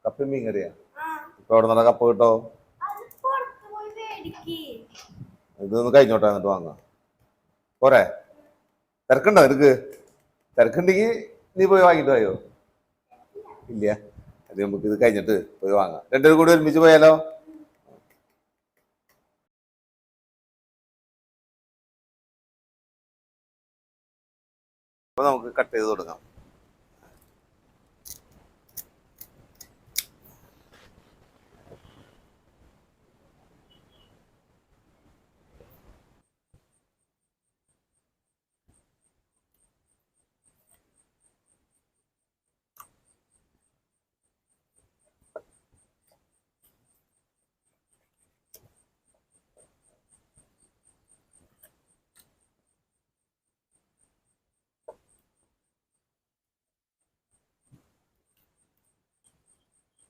കപ്പയും മീൻ കറിയാ? ഇപ്പൊ എവിടെ നിന്നാ കപ്പ കിട്ടോ? ഇതൊന്ന് കഴിഞ്ഞോട്ടെ എന്നിട്ട് വാങ്ങാം. പോരെ? തിരക്കുണ്ടോ നിനക്ക്? തിരക്കുണ്ടെങ്കിൽ നീ പോയി വാങ്ങിട്ട് പോയോ? ഇല്ല, അത് നമുക്ക് ഇത് കഴിഞ്ഞിട്ട് പോയി വാങ്ങാം. രണ്ടുപേരും കൂടി ഒരുമിച്ച് പോയാലോ? അപ്പൊ നമുക്ക് കട്ട് ചെയ്ത് തുടങ്ങാം.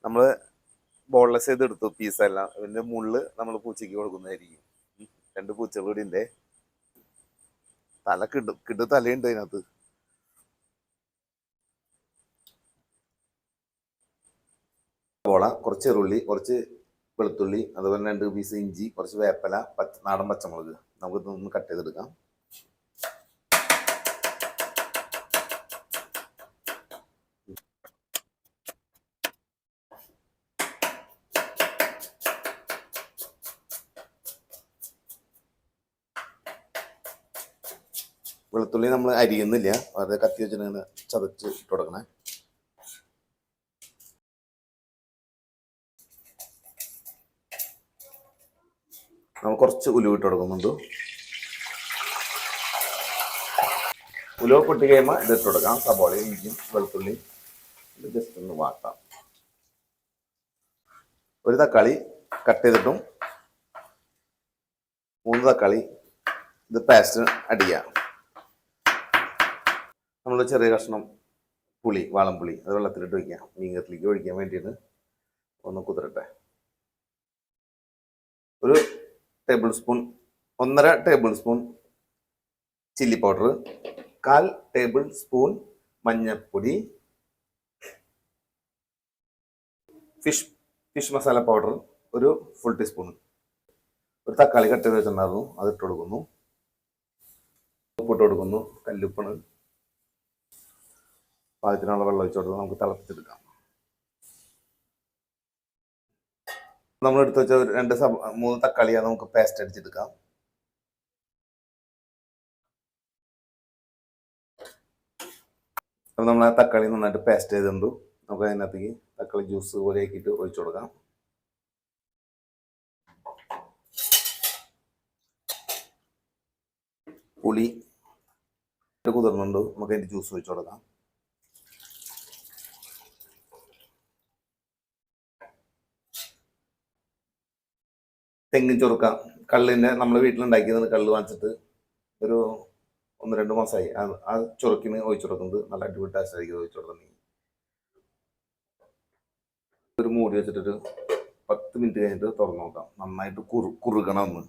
നമ്മള് ബോൺലെസ് ചെയ്ത് എടുത്തു പീസെല്ലാം. ഇതിന്റെ മുള്ള് നമ്മൾ പൂച്ചയ്ക്ക് കൊടുക്കുന്നതായിരിക്കും. രണ്ട് പൂച്ചകൾ കൂടി ഉണ്ട്. തല കിടു തലയുണ്ട് അതിനകത്ത്. സവോള, കുറച്ച് ചെറുള്ളി, കുറച്ച് വെളുത്തുള്ളി, അതുപോലെ 2 പീസ് ഇഞ്ചി, കുറച്ച് വേപ്പില, നാടൻ പച്ചമുളക്. നമുക്ക് ഇതൊന്ന് കട്ട് ചെയ്തെടുക്കാം. വെളുത്തുള്ളി നമ്മൾ അരിയുന്നില്ല, വെറുതെ കത്തി വെച്ചിട്ട് ചതച്ച് ഇട്ട് കൊടുക്കണേ. നമ്മൾ കുറച്ച് ഉലുവ ഇട്ട് കൊടുക്കുന്നുണ്ട്. ഉലുവ പൊട്ടി കഴിയുമ്പോൾ ഇത് ഇട്ട് കൊടുക്കാം. സബോളയും ഇഞ്ചിയും വെളുത്തുള്ളിയും ഇത് ജസ്റ്റ് ഒന്ന് വാട്ടാം. ഒരു തക്കാളി കട്ട് ചെയ്തിട്ടും 3 തക്കാളി ഇത് പേസ്റ്റ് അടിക്കാം. നമ്മൾ ചെറിയ കഷ്ണം പുളി, വാളംപുളി, അത് വെള്ളത്തിലിട്ട് വയ്ക്കാം. മീൻകറിലേക്ക് ഒഴിക്കാൻ വേണ്ടിയിട്ട് ഒന്ന് കുതിരട്ടെ. ഒരു 1.5 table spoon chilli powder, 1/4 table spoon മഞ്ഞൾപ്പൊടി, ഫിഷ് മസാല പൗഡർ ഒരു ഫുൾ ടീസ്പൂൺ, ഒരു തക്കാളി കട്ട് ചെയ്ത് വെച്ചിട്ടുണ്ടായിരുന്നു, അത് ഇട്ട് കൊടുക്കുന്നു. ഉപ്പിട്ട് കൊടുക്കുന്നു. കല്ലുപ്പാണ്. പാകത്തിനുള്ള വെള്ളം ഒഴിച്ചു കൊടുത്ത് നമുക്ക് തിളപ്പിച്ചെടുക്കാം. നമ്മൾ എടുത്ത് വെച്ച 3 തക്കാളിയാണ് നമുക്ക് പേസ്റ്റ് അടിച്ചെടുക്കാം. അപ്പം നമ്മൾ ആ തക്കാളി നന്നായിട്ട് പേസ്റ്റ് ചെയ്തിട്ടുണ്ട്. നമുക്ക് അതിനകത്തേക്ക് തക്കാളി ജ്യൂസ് പോലെ ആക്കിയിട്ട് ഒഴിച്ചു കൊടുക്കാം. പുളി കുതിർന്നുണ്ട്, നമുക്ക് അതിൻ്റെ ജ്യൂസ് ഒഴിച്ചു കൊടുക്കാം. തെങ്ങിൻ ചൊറുക്ക, കള്ളിൻ്റെ നമ്മൾ വീട്ടിലുണ്ടാക്കിയതാണ്. കള്ള് വാങ്ങിച്ചിട്ട് ഒരു 1-2 മാസമായി. ആ ചൊറുക്കിന് ഒഴിച്ചു കൊടുക്കുന്നത് നല്ല അടിപൊളി ടേസ്റ്റ് ആയിരിക്കും ഒഴിച്ചു കൊടുക്കുന്നെങ്കിൽ. ഒരു മൂടി വെച്ചിട്ടൊരു 10 മിനിറ്റ് കഴിഞ്ഞിട്ട് തുറന്നു നോക്കാം. നന്നായിട്ട് കുറുകണം ഒന്ന്.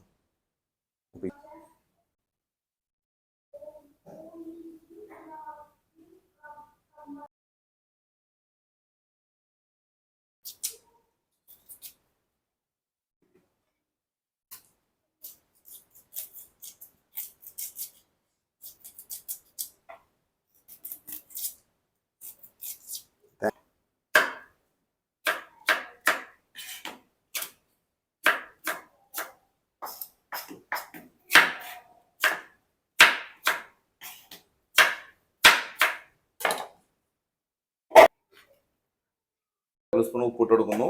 സ്പൂൺ ഉപ്പിട്ട് കൊടുക്കുന്നു.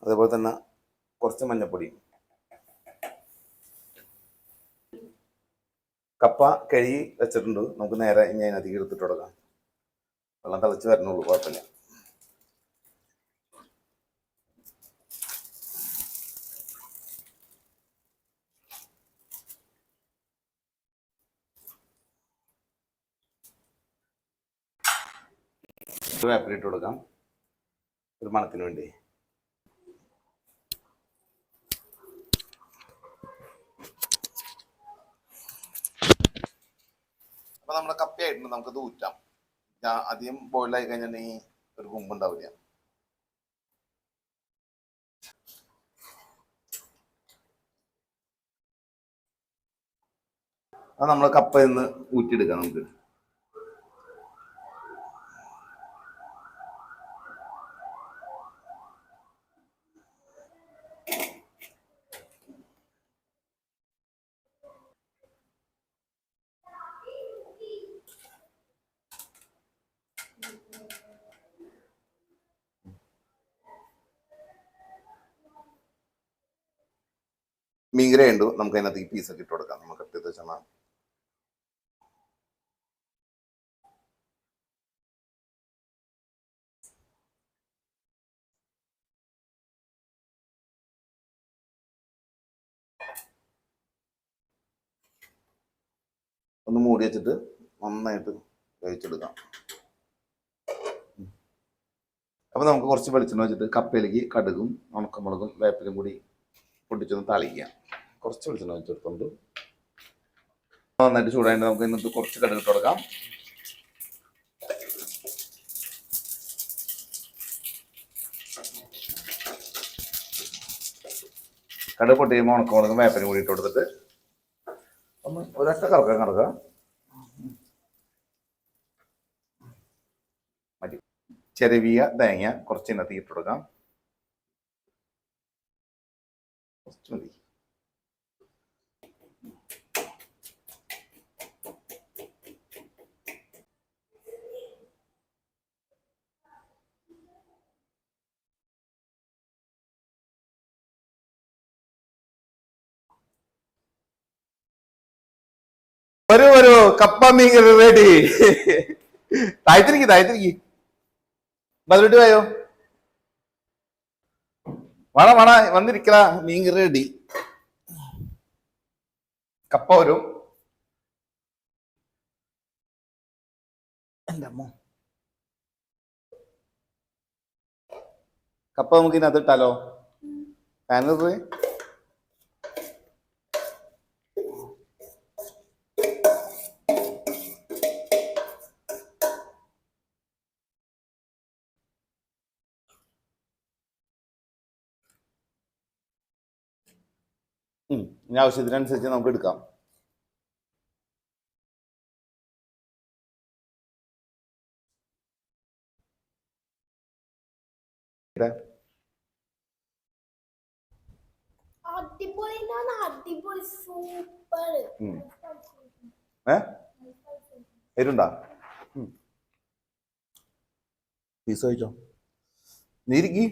അതേപോലെ തന്നെ കുറച്ച് മഞ്ഞൾപ്പൊടി. കപ്പ കഴുകി വെച്ചിട്ടുണ്ട്. നമുക്ക് നേരെ ഇനി അതിനകത്തേക്ക് എടുത്തിട്ട് കൊടുക്കാം. വെള്ളം തിളച്ച് വരണുള്ളൂ, കുഴപ്പമില്ല. വേപ്പിലിട്ട് കൊടുക്കാം ഒരു മണത്തിന് വേണ്ടി. അപ്പൊ നമ്മുടെ കപ്പയായിട്ടുണ്ട്, നമുക്കത് ഊറ്റാം. അധികം ബോയിലായി കഴിഞ്ഞിട്ടുണ്ടെങ്കിൽ ഒരു കുമ്പുണ്ടാവില്ല. അത് നമ്മൾ കപ്പയിൽ നിന്ന് ഊറ്റിയെടുക്കാം നമുക്ക്. മീൻകറി ഉണ്ട്, നമുക്ക് അതിനകത്ത് ഈ പീസൊക്കെ ഇട്ട് കൊടുക്കാം. നമുക്ക് കട്ട് ചെയ്ത് വെച്ചാൽ ഒന്ന് മൂടി വെച്ചിട്ട് നന്നായിട്ട് വേവിച്ചെടുക്കാം. അപ്പോൾ നമുക്ക് കുറച്ച് വെളിച്ചെണ്ണ വെച്ചിട്ട് കപ്പയിലേക്ക് കടുകും ഉണക്കമുളകും വേപ്പിലും കൂടി പൊട്ടിച്ചൊന്ന് താളിക്കുക. കുറച്ച് വെളിച്ചെണ്ണ വെച്ചെടുത്തുകൊണ്ട് നന്നായിട്ട് ചൂടായിട്ട് നമുക്ക് ഇന്നത്തെ കുറച്ച് കടുക് ഇട്ട് കൊടുക്കാം. കടുക് പൊട്ടി കഴിയുമ്പോൾ ഉണക്കമുളകും വേപ്പിലും കൂടി ഇട്ട് കൊടുത്തിട്ട് ഒന്ന് ഒരൊറ്റ കറക്കുക. മതി. ചെറിയ തേങ്ങ കുറച്ച് ഇന്നത്തെ ഇട്ട് കൊടുക്കാം. കുറച്ച് മതി. വരൂ കപ്പ മീൻ റെഡി. താഴ്ത്തിരിക്കി ബദലിട്ട് പോയോ. വേണ വന്നിരിക്കല. മീൻ റെഡി. കപ്പ വരും. എൻ്റെ അമ്മ കപ്പ നമുക്ക് ഇതിനകത്ത് ഇട്ടാലോ. ഫാനത് ഇനി ആവശ്യത്തിനനുസരിച്ച് നമുക്ക് എടുക്കാം. എരുണ്ടാ പീസ് കഴിച്ചോ. നീരിക്കി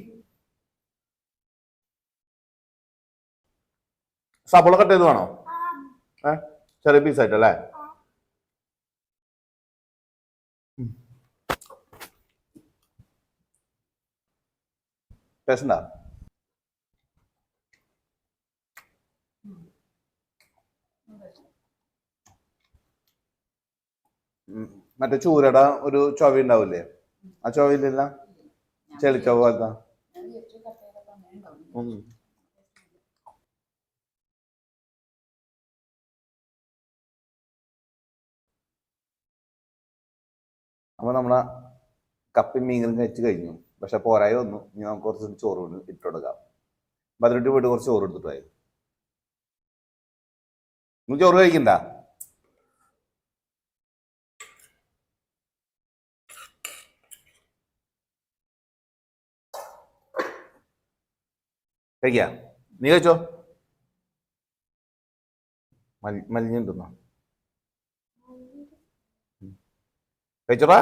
സബോള കട്ട് ചെയ്ത് വേണോ? ചെറിയ പീസായിട്ടല്ലേ? ടേസ്റ്റ് ഉണ്ടാ? മറ്റേ ചൂരയുടെ ഒരു ചൊവ ഉണ്ടാവില്ലേ? ആ ചൊവയില്ല, ചെളിച്ചൊവ പോലത്തെ. അപ്പോൾ നമ്മളെ കപ്പയും മീനും കഴിച്ച് കഴിഞ്ഞു. പക്ഷെ പോരായി വന്നു. ഇനി നമുക്ക് കുറച്ച് ചോറ് കൊണ്ട് ഇട്ടുകൊടുക്കാം. ബദലിട്ട് പോയിട്ട് കുറച്ച് ചോറ് എടുത്തിട്ടായി. നീ ചോറ് കഴിക്കണ്ട? കഴിക്കാം. നീ കഴിച്ചോ. മലിഞ്ഞിട്ടുന്നോ? കഴിച്ചോടാ.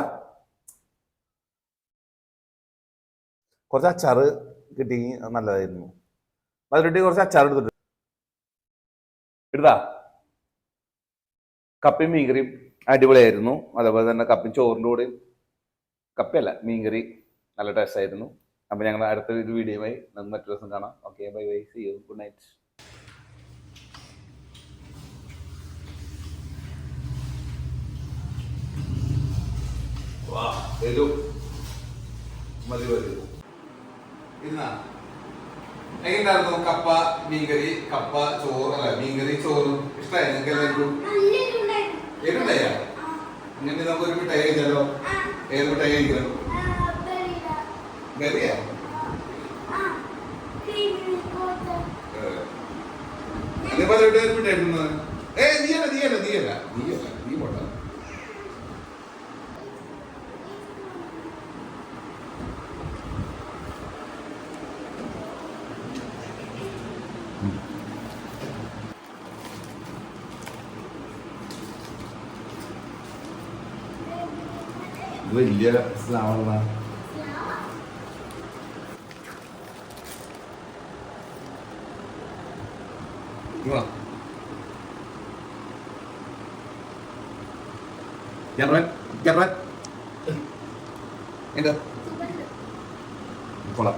കുറച്ച് അച്ചാറ് കിട്ടി നല്ലതായിരുന്നു. അതിലിട്ട് കുറച്ച് അച്ചാർ എടുത്തിട്ട് എടുത്താ. കപ്പയും മീൻകറിയും അടിപൊളിയായിരുന്നു. അതേപോലെ തന്നെ കപ്പയും ചോറിൻ്റെ കൂടെയും, കപ്പയല്ല മീൻകറി നല്ല ടേസ്റ്റ് ആയിരുന്നു. അപ്പം ഞങ്ങൾ അടുത്ത ഒരു വീഡിയോയുമായി നമുക്ക് മറ്റൊരു ദിവസം കാണാം. Okay, bye bye, see you, good night. എങ്ങനെയായിരുന്നു കപ്പ മീൻകറി? കപ്പ ചോറ് അല്ല, മീൻകറി ചോറ് ഇഷ്ടമായി നിങ്ങൾക്ക് എല്ലാവർക്കും? എങ്ങനെയാ? അങ്ങനെ നമുക്കൊരു മിഠായി കഴിച്ചാലോ? ഏത് മിഠായി കഴിക്കണം? ബെറിയാ? അതേപോലെ ഇവിടെ ഒരു മിഠായി എടുക്കുന്നത്. നീ പോട്ട. വലിയ സ്ലാവ എന്താ കൊള്ളാം.